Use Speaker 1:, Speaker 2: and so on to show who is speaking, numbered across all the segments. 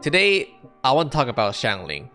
Speaker 1: Today, I want to talk about Xiangling.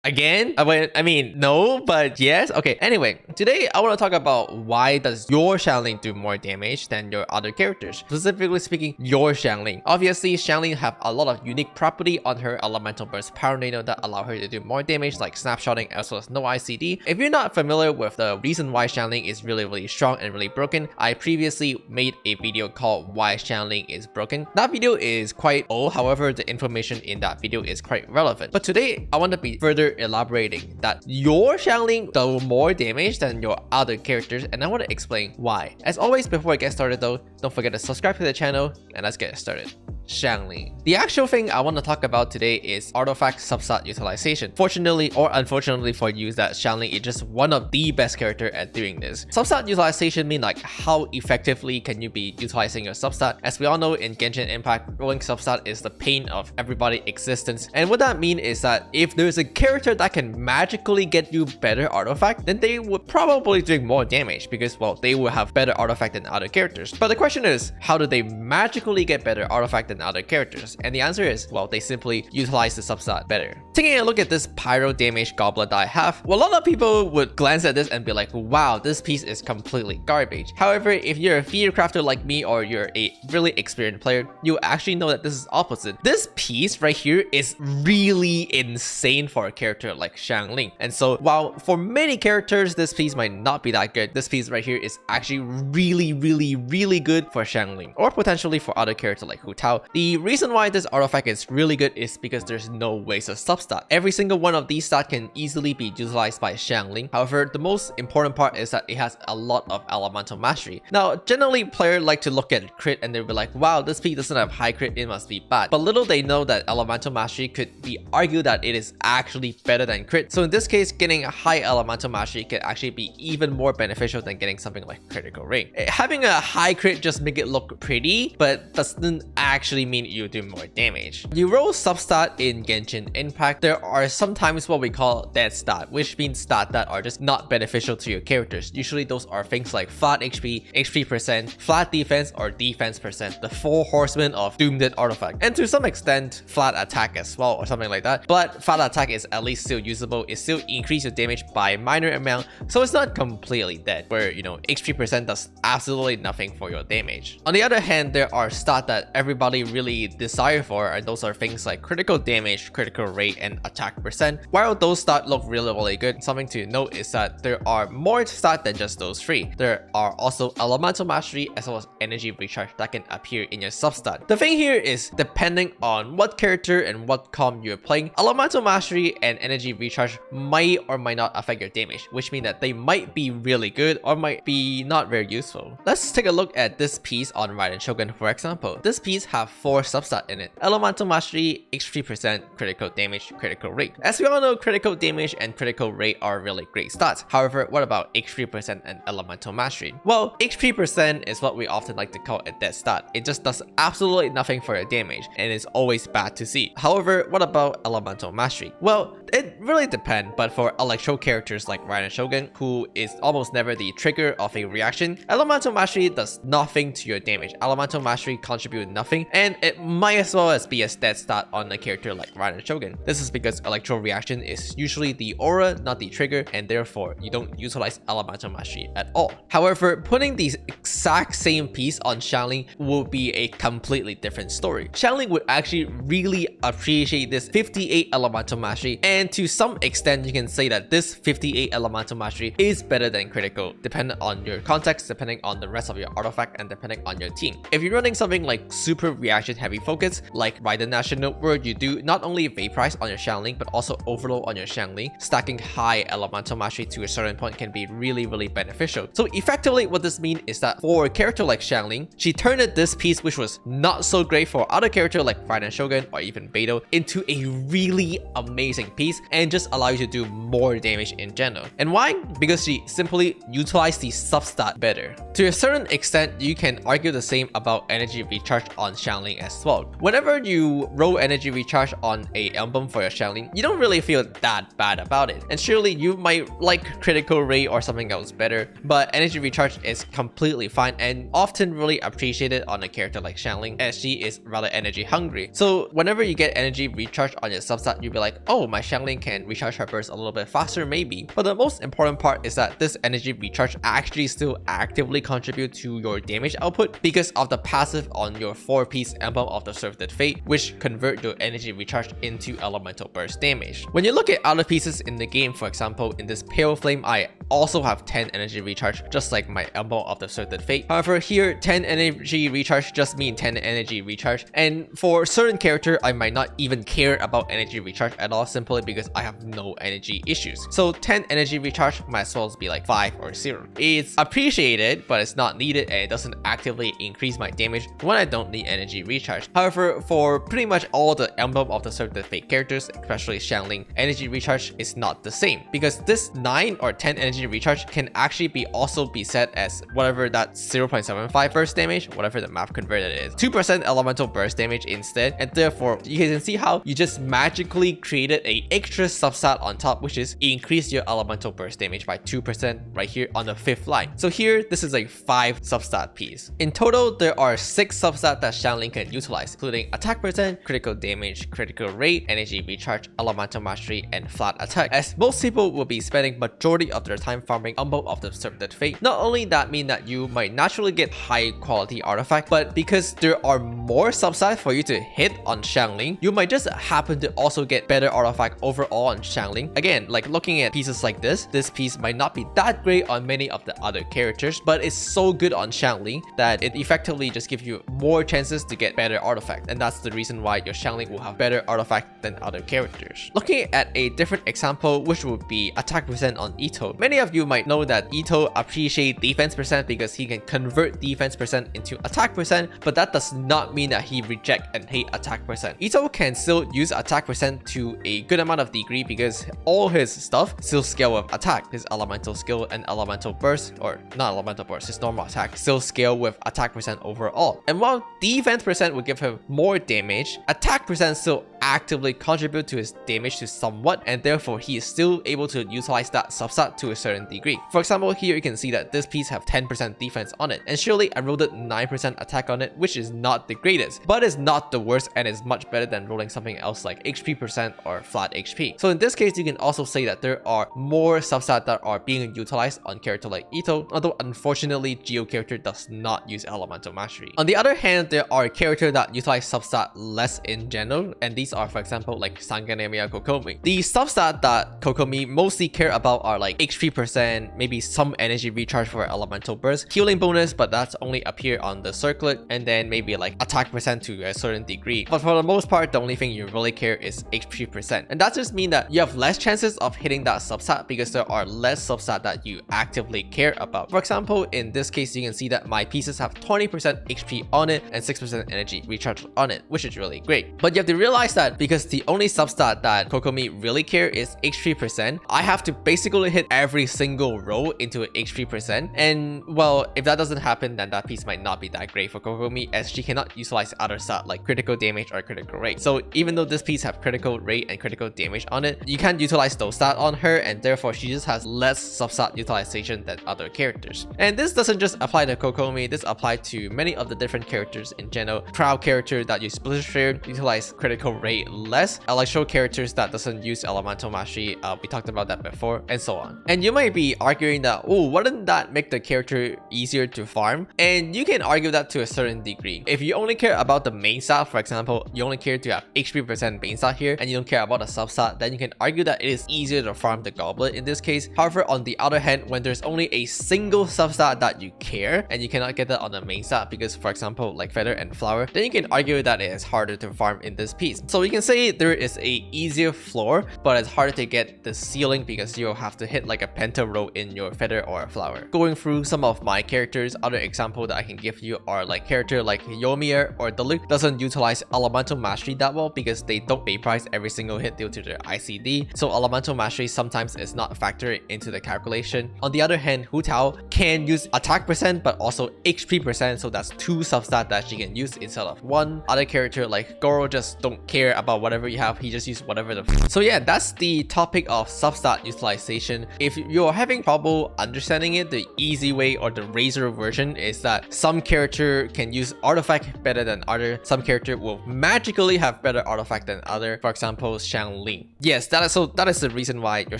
Speaker 1: Again? I mean, no, but yes. Okay, anyway, today I want to talk about why does your Xiangling do more damage than your other characters. Specifically speaking, your Xiangling. Obviously, Xiangling have a lot of unique property on her elemental burst power nano that allow her to do more damage, like snapshotting as well as no ICD. If you're not familiar with the reason why Xiangling is really strong and really broken, I previously made a video called Why Xiangling is Broken. That video is quite old, however, the information in that video is quite relevant. But today, I want to be further elaborating that your Xiangling does more damage than your other characters, and I want to explain why. As always, before I get started though, don't forget to subscribe to the channel, and let's get started. Xiangling. The actual thing I want to talk about today is artifact substat utilization. Fortunately or unfortunately for you, that Xiangling is just one of the best character at doing this. Substat utilization mean like how effectively can you be utilizing your substat. As we all know, in Genshin Impact, rolling substat is the pain of everybody's existence. And what that mean is that if there's a character that can magically get you better artifact, then they would probably do more damage because, well, they will have better artifact than other characters. But the question is, how do they magically get better artifact than other characters? And the answer is, well, they simply utilize the substat better. Taking a look at this pyro damage goblet that I have, well, a lot of people would glance at this and be like, wow, this piece is completely garbage. However, if you're a feeder crafter like me or you're a really experienced player, you actually know that this is opposite. This piece right here is really insane for a character like Xiangling. And so while for many characters this piece might not be that good, this piece right here is actually really good for Xiangling, or potentially for other characters like Hu Tao. The reason why this artifact is really good is because there's no waste of substat. Every single one of these stats can easily be utilized by Xiangling. However, the most important part is that it has a lot of elemental mastery. Now, generally players like to look at crit and they'll be like, wow, this piece doesn't have high crit, it must be bad. But little they know that elemental mastery could be argued that it is actually better than crit. So in this case, getting a high elemental mastery can actually be even more beneficial than getting something like critical rate. Having a high crit just make it look pretty, but doesn't actually mean you do more damage. You roll substat in Genshin Impact, there are sometimes what we call dead stat, which means stats that are just not beneficial to your characters. Usually those are things like flat HP, HP percent, flat defense, or defense percent, the four horsemen of doomed artifact, and to some extent flat attack as well, or something like that. But flat attack is at least still usable, it still increases your damage by a minor amount, so it's not completely dead, where, you know, HP percent does absolutely nothing for your damage. On the other hand, there are stats that everybody really desire for, and those are things like critical damage, critical rate, and attack percent. While those stats look really good, something to note is that there are more stats than just those three. There are also elemental mastery as well as energy recharge that can appear in your substat. The thing here is, depending on what character and what comp you're playing, elemental mastery and energy recharge might or might not affect your damage, which means that they might be really good or might be not very useful. Let's take a look at this piece on Raiden Shogun, for example. This piece have 4 substats in it: elemental mastery, HP percent, critical damage, critical rate. As we all know, critical damage and critical rate are really great stats. However, what about HP percent and elemental mastery? Well, HP percent is what we often like to call a dead stat. It just does absolutely nothing for your damage, and it's always bad to see. However, what about elemental mastery? Well, it really depends, but for electro characters like Raiden Shogun, who is almost never the trigger of a reaction, elemental mastery does nothing to your damage. Elemental mastery contributes nothing, and it might as well as be a dead stat on a character like Raiden Shogun. This is because electro reaction is usually the aura, not the trigger, and therefore you don't utilize elemental mastery at all. However, putting the exact same piece on Xiangling will be a completely different story. Xiangling would actually really appreciate this 58 elemental mastery, and to some extent you can say that this 58 elemental mastery is better than critical, depending on your context, depending on the rest of your artifact, and depending on your team. If you're running something like super reaction heavy focus like Raiden National, where you do not only vaporize on your Xiangling but also overload on your Xiangling, stacking high elemental mastery to a certain point can be really beneficial. So effectively what this means is that for a character like Xiangling, she turned this piece, which was not so great for other character like Raiden Shogun or even Beidou, into a really amazing piece piece and just allow you to do more damage in general. And why? Because she simply utilized the substat better. To a certain extent, you can argue the same about energy recharge on Xiangling as well. Whenever you roll energy recharge on a emblem for your Xiangling, you don't really feel that bad about it. And surely you might like critical rate or something else better, but energy recharge is completely fine and often really appreciated on a character like Xiangling, as she is rather energy hungry. So whenever you get energy recharge on your substat, you'll be like, oh, my Xiangling can recharge her burst a little bit faster maybe. But the most important part is that this energy recharge actually still actively contribute to your damage output because of the passive on your 4-piece Emblem of the Served Fate, which convert your energy recharge into elemental burst damage. When you look at other pieces in the game, for example, in this Pale Flame, I also have 10 energy recharge, just like my Emblem of the Served Fate. However, here 10 energy recharge just mean 10 energy recharge, and for certain character, I might not even care about energy recharge at all, simply because I have no energy issues. So 10 energy recharge might as well be like 5 or 0. It's appreciated, but it's not needed, and it doesn't actively increase my damage when I don't need energy recharge. However, for pretty much all the Emblem of the Served Fate characters, especially Xiangling, energy recharge is not the same, because this 9 or 10 energy recharge can actually also be set as whatever that 0.75 burst damage, whatever the map converted is, 2% elemental burst damage instead, and therefore you can see how you just magically created a extra substat on top, which is increase your elemental burst damage by 2% right here on the 5th line. So here, this is a 5 substat piece. In total, there are 6 substats that Xiangling can utilize, including attack percent, critical damage, critical rate, energy recharge, elemental mastery, and flat attack, as most people will be spending majority of their time farming Emblem of the Served Fate. Not only that mean that you might naturally get high quality artifact, but because there are more substats for you to hit on Xiangling, you might just happen to also get better artifact overall on Xiangling. Again, like looking at pieces like this piece might not be that great on many of the other characters, but it's so good on Xiangling that it effectively just gives you more chances to get better artifact, and that's the reason why your Xiangling will have better artifact than other characters. Looking at a different example, which would be attack percent on Itto. Many of you might know that Itto appreciates defense percent because he can convert defense percent into attack percent, but that does not mean that he reject and hate attack percent. Itto can still use attack percent to a good amount of degree because all his stuff still scale with attack. His elemental skill and elemental burst, or not elemental burst, his normal attack still scale with attack percent overall. And while defense percent would give him more damage, attack percent still actively contribute to his damage to somewhat, and therefore he is still able to utilize that substat to a certain degree. For example, here you can see that this piece have 10% defense on it, and surely I rolled 9% attack on it, which is not the greatest, but is not the worst and is much better than rolling something else like HP percent or flat HP. So in this case, you can also say that there are more substats that are being utilized on character like Itto, although unfortunately Geo character does not use elemental mastery. On the other hand, there are characters that utilize substat less in general, and these are, for example, like Sanganemia Kokomi. The substat that Kokomi mostly care about are like HP percent, maybe some energy recharge for elemental burst, healing bonus, but that's only appear on the circlet, and then maybe like attack percent to a certain degree. But for the most part, the only thing you really care is HP percent, and that just means that you have less chances of hitting that substat because there are less substat that you actively care about. For example, in this case, you can see that my pieces have 20% HP on it and 6% energy recharge on it, which is really great. But you have to realize that because the only substat that Kokomi really care is HP percent, I have to basically hit every single roll into HP percent, and well, if that doesn't happen, then that piece might not be that great for Kokomi, as she cannot utilize other stat like critical damage or critical rate. So even though this piece have critical rate and critical damage on it, you can't utilize those stats on her, and therefore she just has less substat utilization than other characters. And this doesn't just apply to Kokomi, this applies to many of the different characters in general. Crowd character that use Blizzard Share utilize critical rate less, Electro characters that doesn't use elemental mastery, we talked about that before, and so on. And you might be arguing that, oh, wouldn't that make the character easier to farm? And you can argue that to a certain degree. If you only care about the main stat, for example, you only care to have HP percent main stat here, and you don't care about the substat, then you can argue that it is easier to farm the goblet in this case. However, on the other hand, when there's only a single substat that you care, and you cannot get that on the main stat because, for example, like feather and flower, then you can argue that it is harder to farm in this piece. So you can say there is a easier floor, but it's harder to get the ceiling because you'll have to hit like a penta row in your feather or flower. Going through some of my characters, other example that I can give you are like character like Yomier or Daluk doesn't utilize elemental mastery that well because they don't vaporize every single hit due to their ICD, so elemental mastery sometimes is not factored into the calculation. On the other hand, Hu Tao can use attack percent but also HP percent, so that's 2 substat that she can use instead of 1. Other character like Goro just don't care about whatever you have, he just use whatever the so yeah, that's the topic of substat utilization. If you're having trouble understanding it, the easy way or the razor version is that some character can use artifact better than other, some character will magically have better artifact than other. For example, Xiangling. Yes, that is the reason why your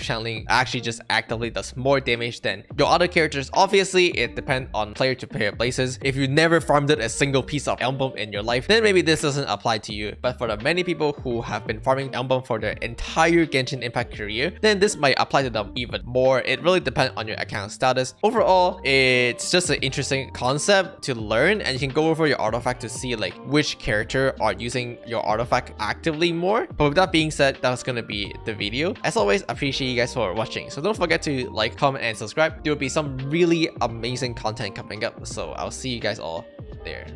Speaker 1: Xiangling actually just actively does more damage than your other characters. Obviously, it depends on player to player basis. If you never farmed a single piece of emblem in your life, then maybe this doesn't apply to you. But for the many people who have been farming emblem for their entire Genshin Impact career, then this might apply to them even more. It really depends on your account status. Overall, it's just an interesting concept to learn, and you can go over your artifact to see like which character are using your artifact actively more. But with that being said, that's gonna be the video. As always, appreciate you guys for watching. So don't forget to like, comment, and subscribe. There will be some really amazing content coming up. So I'll see you guys all there.